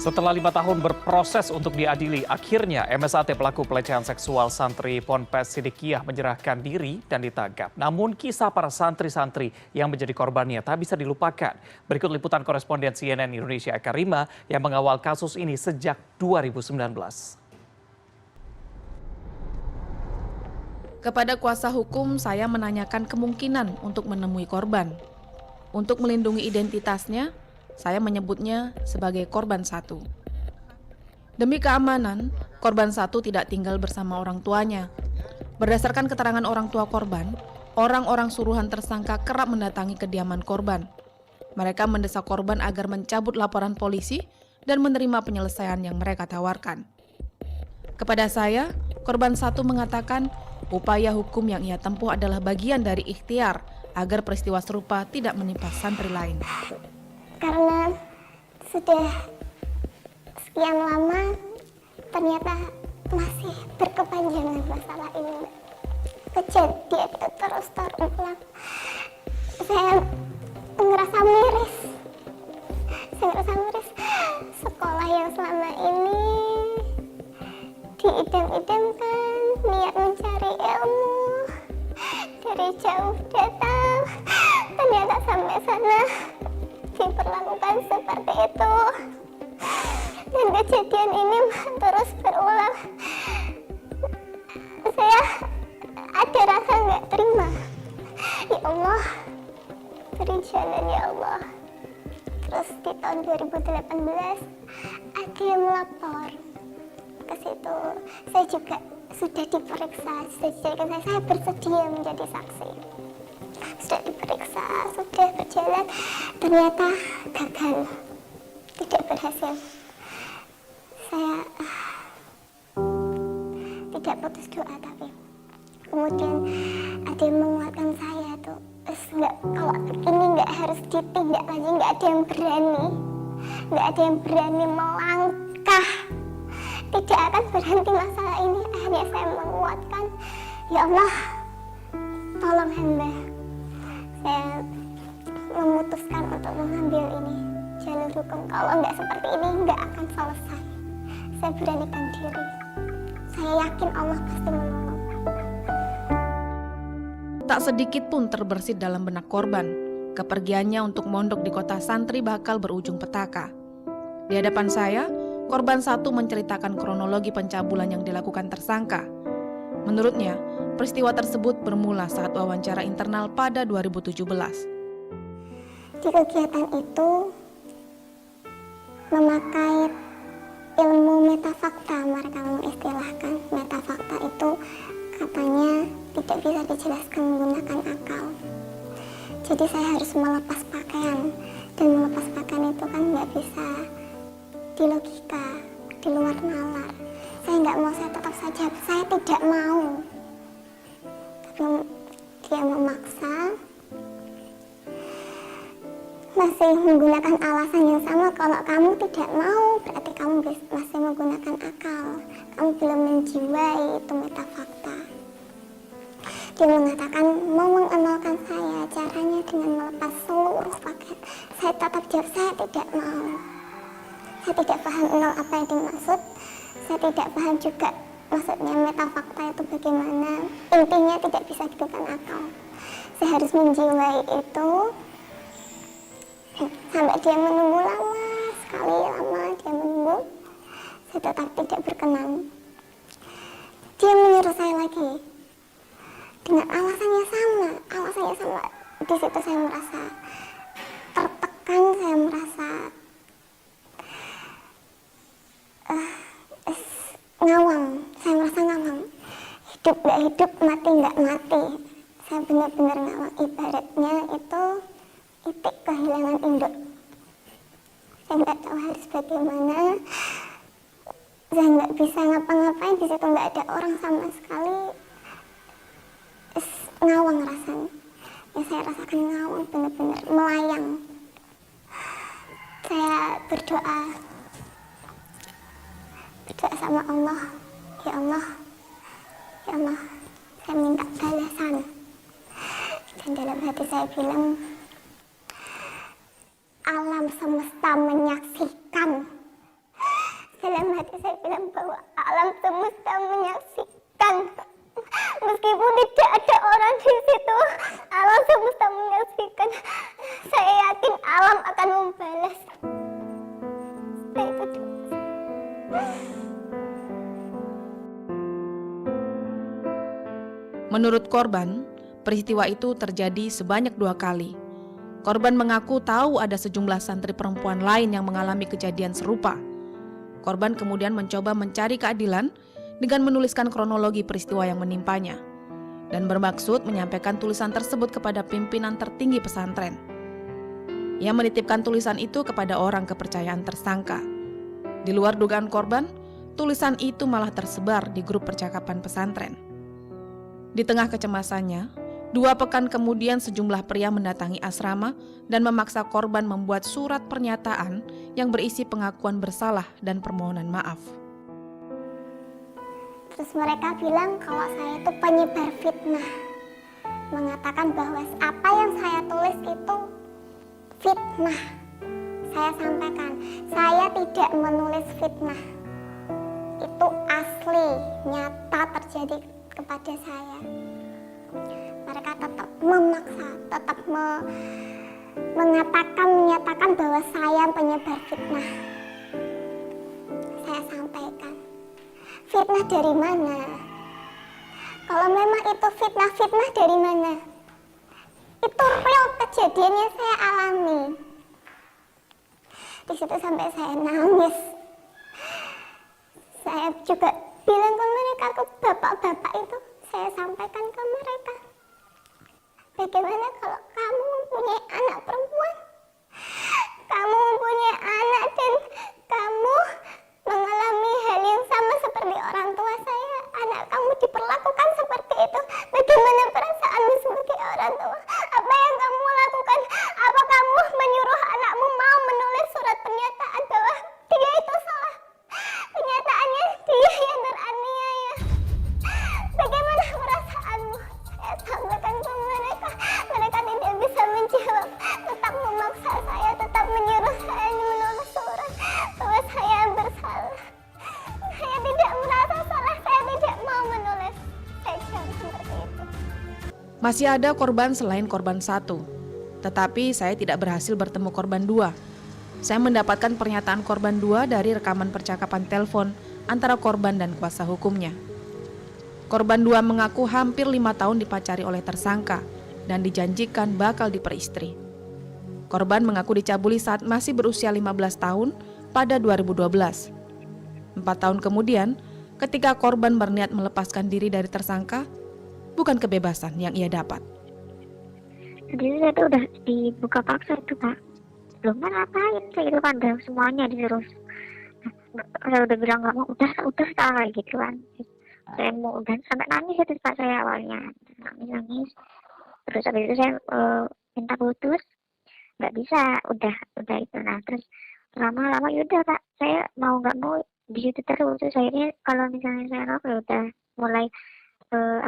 Setelah 5 tahun berproses untuk diadili, akhirnya MSAT pelaku pelecehan seksual santri Ponpes Sidikiyah menyerahkan diri dan ditangkap. Namun kisah para santri-santri yang menjadi korbannya tak bisa dilupakan. Berikut liputan koresponden CNN Indonesia Eka Rima yang mengawal kasus ini sejak 2019. Kepada kuasa hukum, saya menanyakan kemungkinan untuk menemui korban. Untuk melindungi identitasnya, saya menyebutnya sebagai korban satu. Demi keamanan, korban satu tidak tinggal bersama orang tuanya. Berdasarkan keterangan orang tua korban, orang-orang suruhan tersangka kerap mendatangi kediaman korban. Mereka mendesak korban agar mencabut laporan polisi dan menerima penyelesaian yang mereka tawarkan. Kepada saya, korban satu mengatakan upaya hukum yang ia tempuh adalah bagian dari ikhtiar agar peristiwa serupa tidak menimpa santri lain. Karena sudah sekian lama ternyata masih berkepanjangan masalah ini. Kejadian itu terus terulang. Saya ngerasa miris. Sekolah yang selama ini diidam-idamkan, niat mencari ilmu, dari jauh datang, ternyata sampai sana diperlakukan seperti itu. Dan kejadian ini terus berulang. Saya ada rasa nggak terima. Ya Allah, beri jalan ya Allah. Terus di tahun 2018 ada yang melapor ke situ. Saya juga sudah diperiksa, saya bersedia menjadi saksi. Sudah diperiksa, sudah berjalan, ternyata gagal, tidak berhasil. Saya tidak putus doa, tapi kemudian ada yang menguatkan saya tuh, kalau ini nggak harus ditindak lagi, nggak ada yang berani melangkah, tidak akan berhenti masalah ini. Akhirnya saya menguatkan, ya Allah, tolong hamba. Saya memutuskan untuk mengambil ini jalur hukum. Kalau nggak seperti ini nggak akan selesai. Saya beranikan diri. Saya yakin Allah pasti menolong. Tak sedikit pun terbersit dalam benak korban. Kepergiannya untuk mondok di kota santri bakal berujung petaka. Di hadapan saya, korban satu menceritakan kronologi pencabulan yang dilakukan tersangka. Menurutnya, peristiwa tersebut bermula saat wawancara internal pada 2017. Di kegiatan itu memakai ilmu metafakta, mereka mengistilahkan. Metafakta itu katanya tidak bisa dijelaskan menggunakan akal. Jadi saya harus melepas pakaian, dan melepas pakaian itu kan nggak bisa di logika, di luar nalar. Saya nggak mau, saya tetap saja, saya tidak mau. Tapi dia memaksa, masih menggunakan alasan yang sama. Kalau kamu tidak mau, berarti kamu masih menggunakan akal. Kamu belum menjiwai itu metafakta. Dia mengatakan mau mengenalkan saya, caranya dengan melepas seluruh pakaian. Saya tetap jawab, saya tidak mau. Saya tidak paham nol apa yang dimaksud. Saya tidak paham juga maksudnya metafakta itu bagaimana. Intinya tidak bisa digunakan akal. Saya harus menjiwai itu. Sampai dia menunggu lama, sekali lama dia menunggu. Saya tetap tidak berkenan. Dia menyuruh saya lagi dengan alasannya sama. Di situ saya merasa tertekan, saya merasa ngawang. Saya merasa ngawang. Hidup nggak hidup, mati nggak mati. Saya benar-benar ngawang. Ibaratnya itu titik kehilangan induk. Saya nggak tahu harus bagaimana. Saya nggak bisa ngapa-ngapain, di situ nggak ada orang sama sekali. Ngawang rasanya. Yang saya rasakan ngawang, benar-benar melayang. Saya berdoa sama Allah. Ya Allah, saya minta balasan. Dan dalam hati saya bilang, alam semesta menyaksikan alam semesta menyaksikan. Meskipun tidak ada orang di situ, alam semesta menyaksikan. Saya yakin alam akan membalas. Saya itu. Menurut korban, peristiwa itu terjadi sebanyak 2 kali. Korban mengaku tahu ada sejumlah santri perempuan lain yang mengalami kejadian serupa. Korban kemudian mencoba mencari keadilan dengan menuliskan kronologi peristiwa yang menimpanya dan bermaksud menyampaikan tulisan tersebut kepada pimpinan tertinggi pesantren. Ia menitipkan tulisan itu kepada orang kepercayaan tersangka. Di luar dugaan korban, tulisan itu malah tersebar di grup percakapan pesantren. Di tengah kecemasannya, 2 pekan kemudian sejumlah pria mendatangi asrama dan memaksa korban membuat surat pernyataan yang berisi pengakuan bersalah dan permohonan maaf. Terus mereka bilang kalau saya itu penyebar fitnah. Mengatakan bahwa apa yang saya tulis itu fitnah. Saya sampaikan, saya tidak menulis fitnah. Itu asli, nyata terjadi kepada saya. Mereka tetap memaksa, tetap menyatakan bahwa saya penyebar fitnah. Saya sampaikan, fitnah dari mana? Kalau memang itu fitnah dari mana? Itu real kejadian yang saya alami. Di situ sampai saya nangis. Saya juga bilang ke mereka, ke bapak-bapak itu, saya sampaikan ke mereka. Bagaimana kalau kamu mempunyai anak perempuan? Kamu mempunyai anak dan kamu mengalami hal yang sama seperti orang tua saya. Anak kamu diperlakukan seperti itu. Bagaimana perasaanmu sebagai orang tua? Apa yang kamu lakukan? Apa kamu menyuruh anakmu mau menulis surat pernyataan bahwa dia itu salah? Kenyataannya dia yang teraniaya. Bagaimana perasaanmu? Saya sampaikan ke mereka. Mereka tidak bisa menjawab. Tetap memaksa saya, tetap menyuruh saya menulis surat bahwa saya bersalah. Saya tidak merasa salah, saya tidak mau menulis. Saya jawab seperti itu. Masih ada korban selain korban 1, tetapi saya tidak berhasil bertemu korban 2. Saya mendapatkan pernyataan korban 2 dari rekaman percakapan telepon antara korban dan kuasa hukumnya. Korban 2 mengaku hampir 5 tahun dipacari oleh tersangka dan dijanjikan bakal diperistri. Korban mengaku dicabuli saat masih berusia 15 tahun pada 2012. 4 tahun kemudian, ketika korban berniat melepaskan diri dari tersangka, bukan kebebasan yang ia dapat. Jadi saya tuh udah dibuka paksa itu Pak. Belum kan ngapain saya itu kan udah semuanya disuruh. Saya udah bilang nggak mau, udah kayak gitu kan. Saya mau udah sampai nangis itu Pak saya awalnya, nangis. Terus habis itu saya minta putus, nggak bisa, udah itu. Nah terus lama-lama yaudah Pak, saya mau nggak mau di situ terus. Terus akhirnya kalau misalnya saya nolak ya udah mulai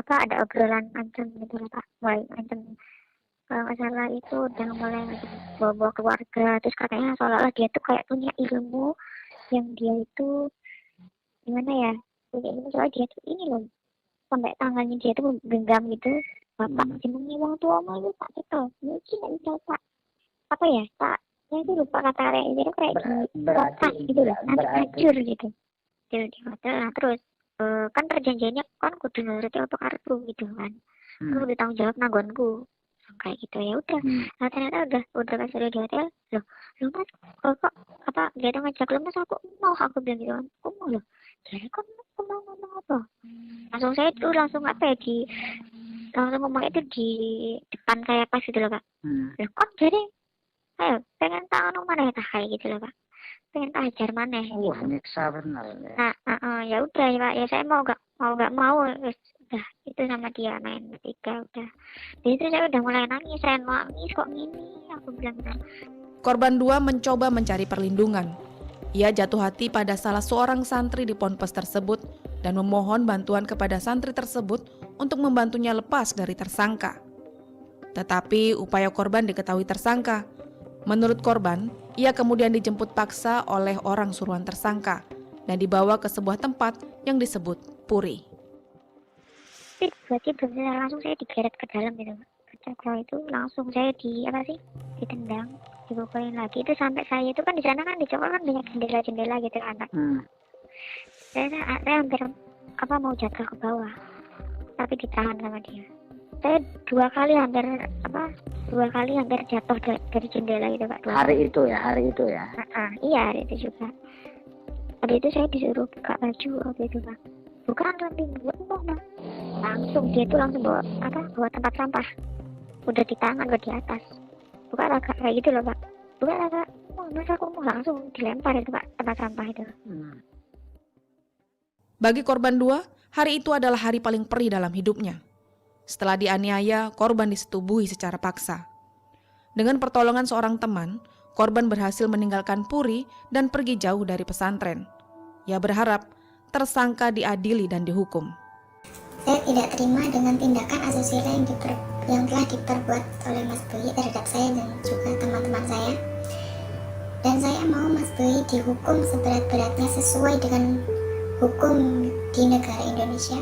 ada obrolan ancam gitu lah Pak, mulai ancam. Kalau nggak salah itu udah mulai bawa keluarga, terus katanya seolah-olah dia tuh kayak punya ilmu yang dia itu gimana ya, punya ilmu soalnya dia tuh ini loh, sampai tangannya dia tuh genggam gitu. Bapak jenenge wong tua mau lu Pak itu mungkin bisa Pak apa ya Pak, saya itu lupa kata-kata itu kayak dikotak gitu loh, nanti hancur gitu di hotel. Nah terus kan perjanjiannya kan kudu nuruti apa karepku gitu kan, aku udah tanggung jawab nanggonku kayak gitu. Ya udah. Nah ternyata udah pas udah di hotel, loh Mas kok apa dia tuh ngajak lu Mas, aku bilang gitu kan, aku mau loh, jadi kan aku mau ngomong apa, langsung saya itu langsung langsung ngomong itu di depan kayak pas gitu loh Pak. Loh kok jadi ayo pengen tahu mana ya kayak gitu loh Pak, pengen ajar mana gitu. Nyiksa benar ya. Nah ya udah ya Pak, ya saya mau nggak mau udah itu sama dia main bertiga udah. Jadi itu saya udah mulai nangis, saya nangis kok gini, aku bilang gitu. Korban 2 mencoba mencari perlindungan. Ia jatuh hati pada salah seorang santri di ponpes tersebut dan memohon bantuan kepada santri tersebut untuk membantunya lepas dari tersangka. Tetapi upaya korban diketahui tersangka. Menurut korban, ia kemudian dijemput paksa oleh orang suruhan tersangka dan dibawa ke sebuah tempat yang disebut Puri. Berarti belum selesai langsung saya digeret ke dalam gitu Pak. Cakro itu langsung saya ditendang, dipukulin lagi. Itu sampai saya itu kan di sana kan di Cokro kan banyak jendela-jendela gitu kan Pak. Saya hampir mau jatuh ke bawah, tapi ditahan sama dia. Saya dua kali hampir jatuh dari jendela itu Pak. Hari itu ya. Iya, hari itu juga. Habis itu saya disuruh buka baju waktu itu Pak. Bukan nanti buat langsung dia itu langsung bawa tempat sampah. Udah di tangan, udah di atas. Buka agak kayak gitu loh Pak. Buka agak, masa aku mau langsung dilempar itu Pak tempat sampah itu. Bagi korban 2, hari itu adalah hari paling perih dalam hidupnya. Setelah dianiaya, korban disetubuhi secara paksa. Dengan pertolongan seorang teman, korban berhasil meninggalkan Puri dan pergi jauh dari pesantren. Ia berharap tersangka diadili dan dihukum. Saya tidak terima dengan tindakan asusila yang telah diperbuat oleh Mas Boy terhadap saya dan juga teman-teman saya. Dan saya mau Mas Boy dihukum seberat-beratnya sesuai dengan hukum di negara Indonesia.